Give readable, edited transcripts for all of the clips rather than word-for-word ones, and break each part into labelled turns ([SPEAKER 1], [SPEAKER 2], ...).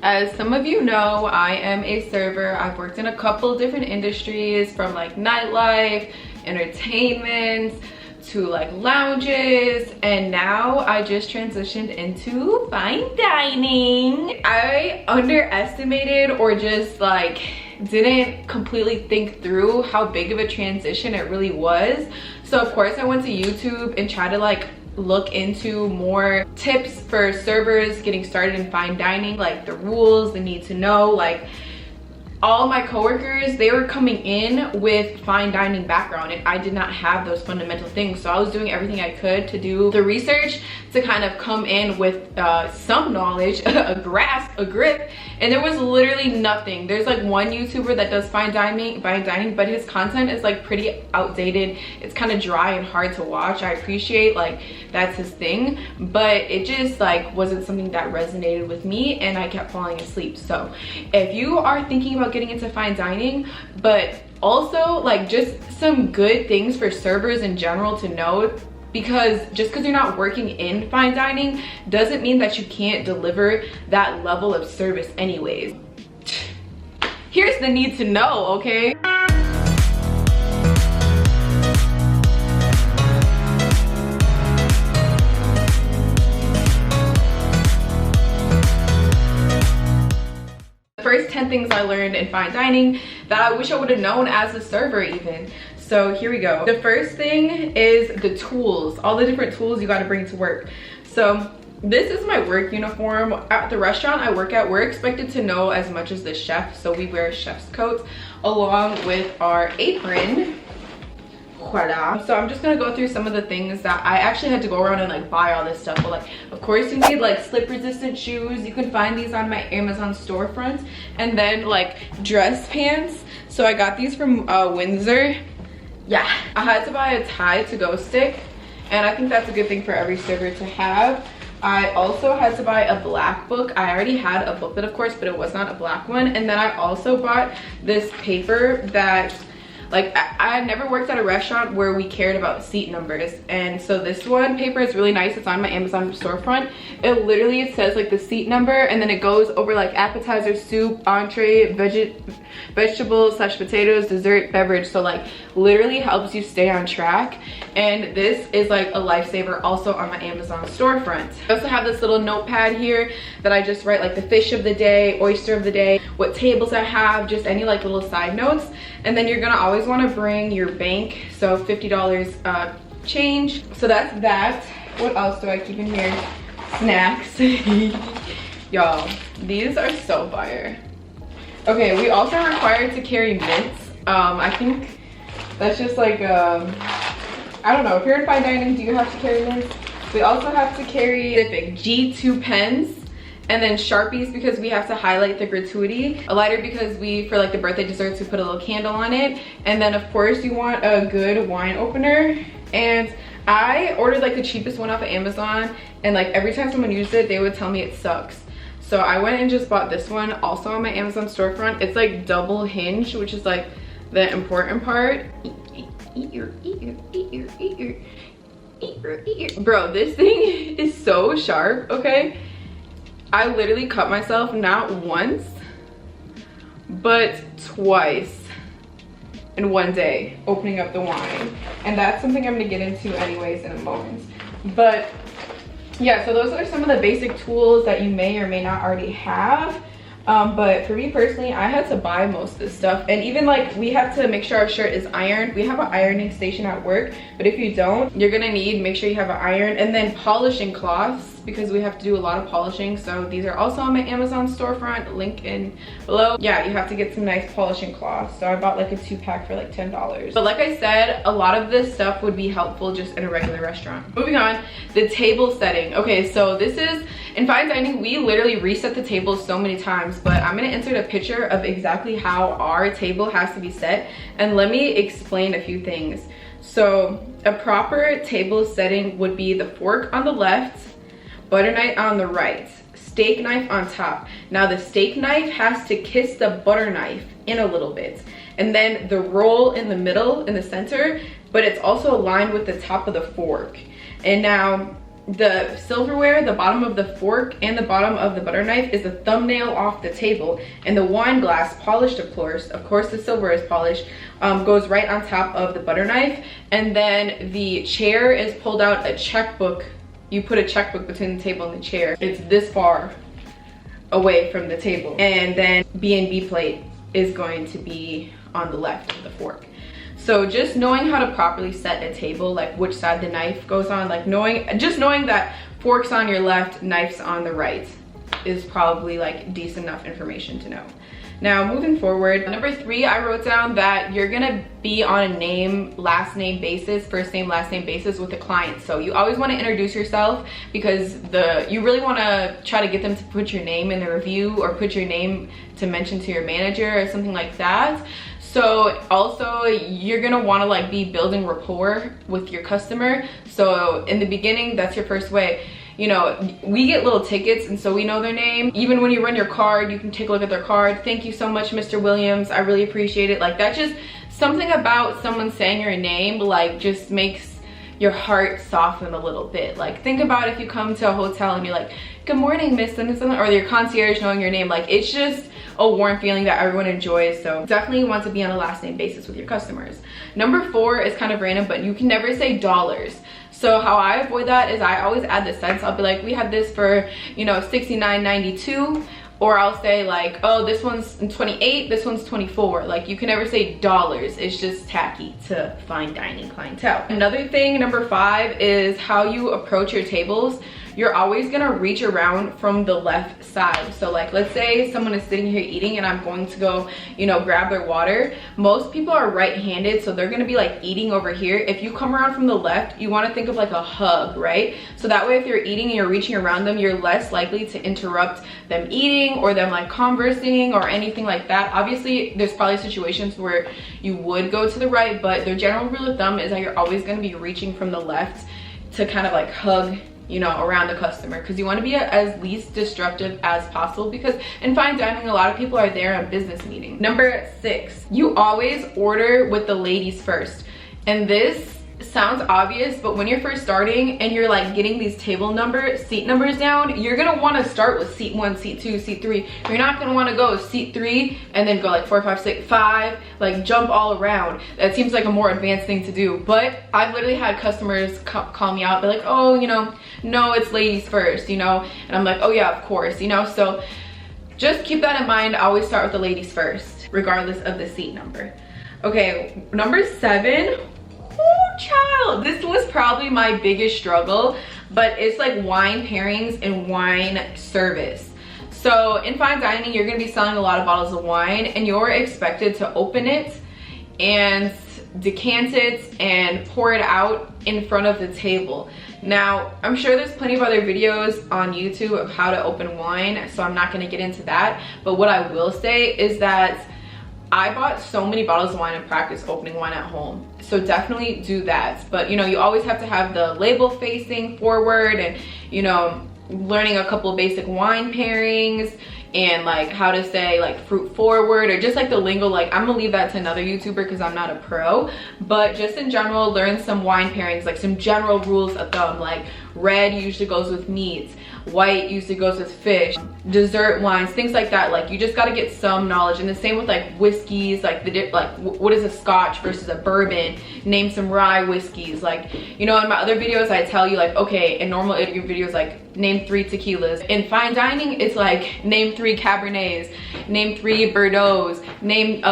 [SPEAKER 1] As some of you know, I am a server. I've worked in a couple different industries, from like nightlife, entertainment, to like lounges, and now I just transitioned into fine dining. I underestimated, or just like didn't completely think through how big of a transition it really was. So of course I went to YouTube and tried to like look into more tips for servers getting started in fine dining, like the rules, the need to know. Like all my coworkers, they were coming in with fine dining background, and I did not have those fundamental things. So I was doing everything I could to do the research to kind of come in with some knowledge, a grasp, a grip, and there was literally nothing. There's like one YouTuber that does fine dining, but his content is like pretty outdated. It's kind of dry and hard to watch. I appreciate like that's his thing, but it just like wasn't something that resonated with me, and I kept falling asleep. So if you are thinking about getting into fine dining, but also like just some good things for servers in general to know, because just because you're not working in fine dining doesn't mean that you can't deliver that level of service anyways. Here's the need to know, okay? First 10 things I learned in fine dining that I wish I would have known as a server even. So here we go. The first thing is the tools, all the different tools you got to bring to work. So this is my work uniform. At the restaurant I work at, we're expected to know as much as the chef, so we wear chef's coats along with our apron. Voila. So I'm just gonna go through some of the things that I actually had to go around and like buy all this stuff. But like, of course you need like slip resistant shoes. You can find these on my Amazon storefront. And then like dress pants. So I got these from Windsor. Yeah, I had to buy a tie to go stick, and I think that's a good thing for every server to have. I also had to buy a black book. I already had a booklet of course, but it was not a black one. And then I also bought this paper that, like, I never worked at a restaurant where we cared about seat numbers, and so this one paper is really nice. It's on my Amazon storefront. It literally says like the seat number, and then it goes over like appetizer, soup, entree, vegetables / potatoes, dessert, beverage. So like literally helps you stay on track, and this is like a lifesaver also on my Amazon storefront. I also have this little notepad here that I just write like the fish of the day, oyster of the day, what tables I have, just any like little side notes. And then you're gonna always want to bring your bank, so $50 change. So that's that. What else do I keep in here? Snacks. Y'all, these are so fire. Okay, we also are required to carry mints. I think that's just like I don't know, if you're in fine dining, do you have to carry mints? We also have to carry specific G2 pens, and then Sharpies because we have to highlight the gratuity, a lighter because for like the birthday desserts we put a little candle on it, and then of course you want a good wine opener. And I ordered like the cheapest one off of Amazon, and like every time someone used it they would tell me it sucks. So I went and just bought this one also on my Amazon storefront. It's like double hinge, which is like the important part. Bro, this thing is so sharp, okay? I literally cut myself not once, but twice in one day opening up the wine. And that's something I'm gonna get into anyways in a moment. But yeah, so those are some of the basic tools that you may or may not already have. But for me personally, I had to buy most of this stuff. And even like we have to make sure our shirt is ironed. We have an ironing station at work, but if you don't, you're gonna make sure you have an iron. And then polishing cloths, because we have to do a lot of polishing. So these are also on my Amazon storefront, link in below. Yeah, you have to get some nice polishing cloths. So I bought like a 2-pack for like $10. But like I said, a lot of this stuff would be helpful just in a regular restaurant. Moving on, the table setting. Okay, so this is, in fine dining, we literally reset the table so many times, but I'm gonna insert a picture of exactly how our table has to be set. And let me explain a few things. So a proper table setting would be the fork on the left, butter knife on the right, steak knife on top. Now the steak knife has to kiss the butter knife in a little bit, and then the roll in the middle, in the center, but it's also aligned with the top of the fork. And now the silverware, the bottom of the fork, and the bottom of the butter knife is a thumbnail off the table, and the wine glass, polished of course the silver is polished, goes right on top of the butter knife. And then the chair is pulled out a checkbook. You put a checkbook between the table and the chair. It's this far away from the table. And then B&B plate is going to be on the left of the fork. So just knowing how to properly set a table, like which side the knife goes on, like knowing that fork's on your left, knife's on the right, is probably like decent enough information to know. Now moving forward, number 3, I wrote down that you're gonna be on a name, last name basis, first name, last name basis with the client. So you always wanna introduce yourself, because you really wanna try to get them to put your name in the review, or put your name to mention to your manager or something like that. So also you're gonna wanna like be building rapport with your customer. So in the beginning, that's your first way. You know, we get little tickets, and so we know their name. Even when you run your card, you can take a look at their card. Thank you so much, Mr. Williams. I really appreciate it. Like, that's just something about someone saying your name, like, just makes your heart soften a little bit. Like, think about if you come to a hotel and you're like, good morning, Miss, and or your concierge knowing your name. Like, it's just a warm feeling that everyone enjoys. So definitely want to be on a last name basis with your customers. Number 4 is kind of random, but you can never say dollars. So how I avoid that is I always add the cents. I'll be like, we have this for, you know, $69.92. Or I'll say like, oh, this one's 28, this one's 24. Like, you can never say dollars. It's just tacky to fine dining clientele. Another thing, number 5, is how you approach your tables. You're always gonna reach around from the left side. So like, let's say someone is sitting here eating and I'm going to go, you know, grab their water. Most people are right-handed, so they're gonna be like eating over here. If you come around from the left, you wanna think of like a hug, right? So that way, if you're eating and you're reaching around them, you're less likely to interrupt them eating or them like conversing or anything like that. Obviously, there's probably situations where you would go to the right, but the general rule of thumb is that you're always gonna be reaching from the left to kind of like hug, you know, around the customer, because you want to be as least disruptive as possible, because in fine dining, a lot of people are there on business meeting. Number 6, you always order with the ladies first. And this sounds obvious, but when you're first starting and you're like getting these seat numbers down, you're gonna want to start with seat 1, seat 2, seat 3. You're not gonna want to go seat 3 and then go like 4, 5, 6, 5, like jump all around. That seems like a more advanced thing to do. But I've literally had customers call me out, be like, oh, you know, no, it's ladies first, you know. And I'm like, oh yeah, of course, you know. So just keep that in mind. I always start with the ladies first, regardless of the seat number. Okay, number 7. Oh, child, this was probably my biggest struggle, but it's like wine pairings and wine service. So in fine dining, you're gonna be selling a lot of bottles of wine, and you're expected to open it and decant it and pour it out in front of the table. Now, I'm sure there's plenty of other videos on YouTube of how to open wine, so I'm not gonna get into that. But what I will say is that I bought so many bottles of wine and practice opening wine at home. So definitely do that. But you know, you always have to have the label facing forward, and you know, learning a couple of basic wine pairings and like how to say like fruit forward, or just like the lingo. Like, I'm gonna leave that to another YouTuber because I'm not a pro, but just in general, learn some wine pairings, like some general rules of thumb. Like, red usually goes with meats, white usually goes with fish, dessert wines, things like that. Like, you just got to get some knowledge. And the same with like whiskeys, like what is a scotch versus a bourbon, name some rye whiskeys. Like, you know, in my other videos I tell you like, okay, in normal interview videos, like name 3 tequilas. In fine dining, it's like name 3 cabernets, name 3 bordeaux's, name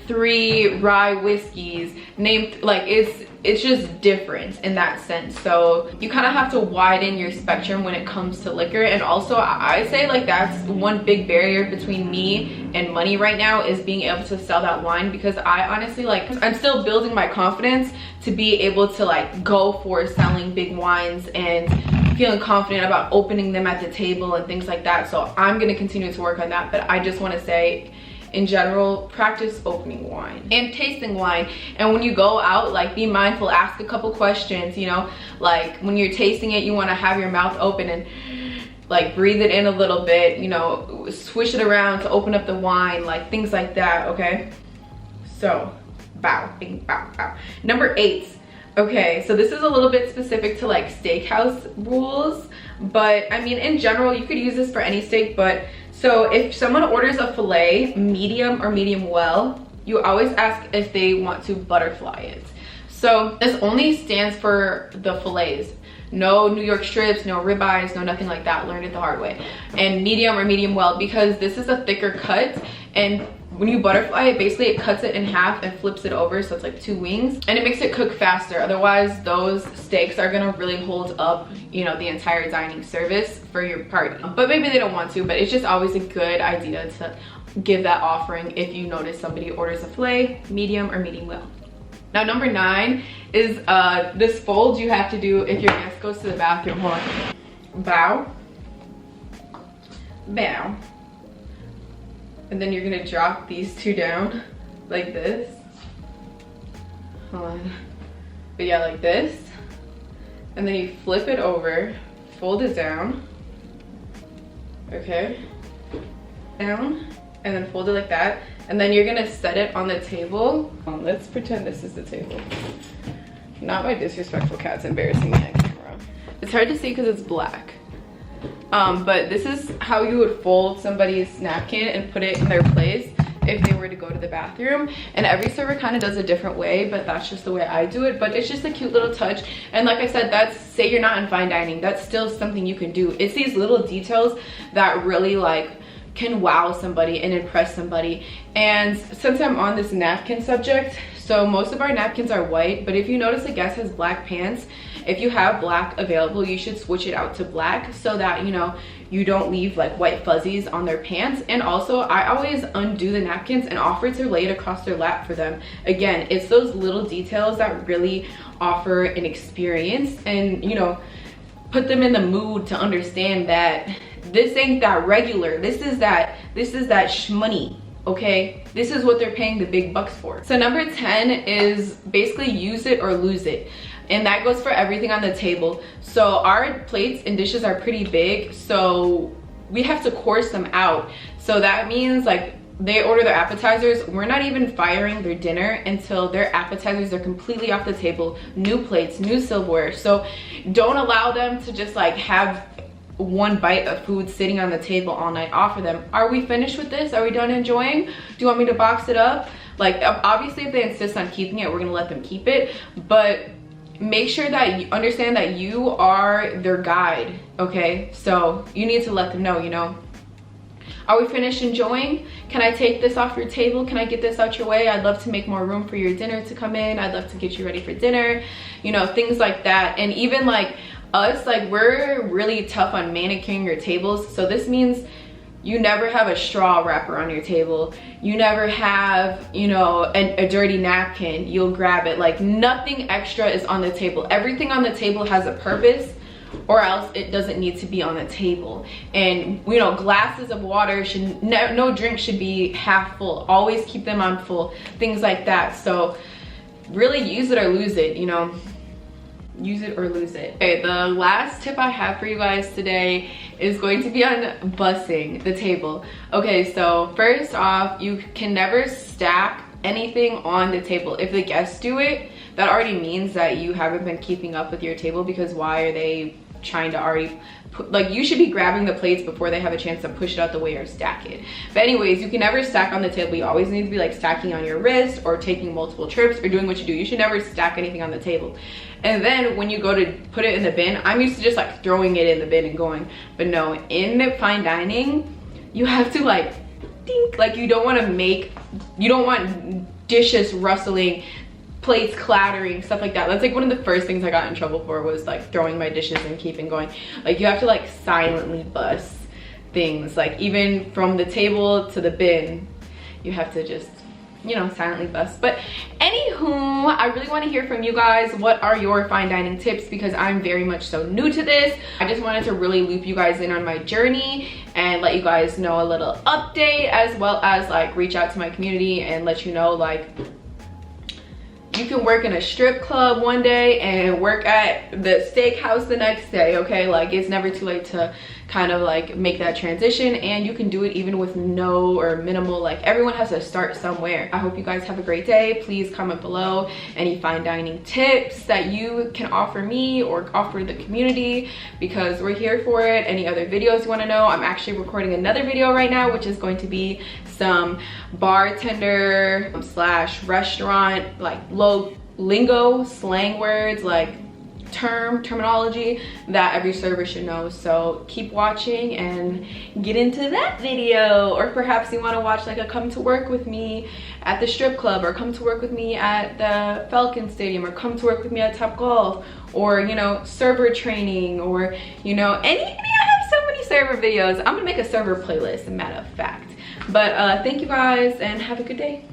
[SPEAKER 1] 3 rye whiskeys, name, like, it's just different in that sense. So you kind of have to widen your spectrum when it comes to liquor. And also, I say like that's one big barrier between me and money right now, is being able to sell that wine, because I honestly, like, I'm still building my confidence to be able to like go for selling big wines and feeling confident about opening them at the table and things like that. So I'm going to continue to work on that. But I just want to say, in general, practice opening wine and tasting wine. And when you go out, like, be mindful, ask a couple questions, you know, like when you're tasting it, you want to have your mouth open and like breathe it in a little bit, you know, swish it around to open up the wine, like things like that. Okay, so bow, bing, bow, bow. Number 8, Okay, so this is a little bit specific to like steakhouse rules, but I mean in general you could use this for any steak. But so if someone orders a fillet medium or medium well, you always ask if they want to butterfly it. So this only stands for the fillets. No New York strips, no ribeyes, no nothing like that. Learned it the hard way. And medium or medium well, because this is a thicker cut, and when you butterfly it, basically it cuts it in half and flips it over, so it's like 2 wings, and it makes it cook faster. Otherwise those steaks are gonna really hold up, you know, the entire dining service for your party. But maybe they don't want to, but it's just always a good idea to give that offering if you notice somebody orders a fillet medium or medium well. Now number 9 is this fold you have to do if your guest goes to the bathroom. Hold on. Bow, bow, and then you're gonna drop these 2 down like this. Hold on. But yeah, like this, and then you flip it over, fold it down, okay, down, and then fold it like that. And then you're gonna set it on the table. Let's pretend this is the table. Not my disrespectful cat's embarrassing me on camera. It's hard to see because it's black. But this is how you would fold somebody's napkin and put it in their place if they were to go to the bathroom. And every server kind of does a different way, but that's just the way I do it. But it's just a cute little touch. And like I said, that's, say you're not in fine dining, that's still something you can do. It's these little details that really like can wow somebody and impress somebody. And since I'm on this napkin subject, so most of our napkins are white, but if you notice a guest has black pants, if you have black available, you should switch it out to black so that, you know, you don't leave like white fuzzies on their pants. And also I always undo the napkins and offer to lay it across their lap for them. Again, it's those little details that really offer an experience and, you know, put them in the mood to understand that this ain't that regular. This is that shmoney, okay? This is what they're paying the big bucks for. So number 10 is basically use it or lose it. And that goes for everything on the table. So our plates and dishes are pretty big, so we have to course them out. So that means like they order their appetizers, we're not even firing their dinner until their appetizers are completely off the table. New plates, new silverware. So don't allow them to just like have one bite of food sitting on the table all night. Offer them, are we finished with this? Are we done enjoying? Do you want me to box it up? Like obviously if they insist on keeping it, we're gonna let them keep it, but make sure that you understand that you are their guide, okay? So you need to let them know, you know, are we finished enjoying? Can I take this off your table? Can I get this out your way? I'd love to make more room for your dinner to come in. I'd love to get you ready for dinner, you know, things like that. And even like us, like we're really tough on manicuring your tables. So this means you never have a straw wrapper on your table. You never have, you know, a dirty napkin. You'll grab it. Like nothing extra is on the table. Everything on the table has a purpose, or else it doesn't need to be on the table. And you know, glasses of water should, no drink should be half full. Always keep them on full, things like that. So really use it or lose it, you know. Use it or lose it. Okay, the last tip I have for you guys today is going to be on bussing the table. Okay, so first off, you can never stack anything on the table. If the guests do it, that already means that you haven't been keeping up with your table, because why are they trying to already put, like, you should be grabbing the plates before they have a chance to push it out the way or stack it. But anyways, you can never stack on the table. You always need to be like stacking on your wrist or taking multiple trips or doing what you do. You should never stack anything on the table. And then when you go to put it in the bin, I'm used to just like throwing it in the bin and going, but no, in fine dining, you have to like dink, like you don't want dishes rustling, plates clattering, stuff like that. That's like one of the first things I got in trouble for, was like throwing my dishes and keeping going. Like you have to like silently bus things, like even from the table to the bin, you have to just, you know, silently bus. But anywho, I really want to hear from you guys. What are your fine dining tips? Because I'm very much so new to this. I just wanted to really loop you guys in on my journey and let you guys know a little update, as well as like reach out to my community and let you know like you can work in a strip club one day and work at the steakhouse the next day, okay? Like it's never too late to kind of like make that transition, and you can do it even with no or minimal, like everyone has to start somewhere. I hope you guys have a great day. Please comment below any fine dining tips that you can offer me or offer the community, because we're here for it. Any other videos you want to know, I'm actually recording another video right now, which is going to be some bartender slash restaurant like lingo, slang words, like terminology that every server should know. So keep watching and get into that video. Or perhaps you want to watch like a come to work with me at the strip club, or come to work with me at the Falcon Stadium, or come to work with me at Top Golf, or you know, server training, or you know, I have so many server videos. I'm gonna make a server playlist, a matter of fact. But thank you guys and have a good day.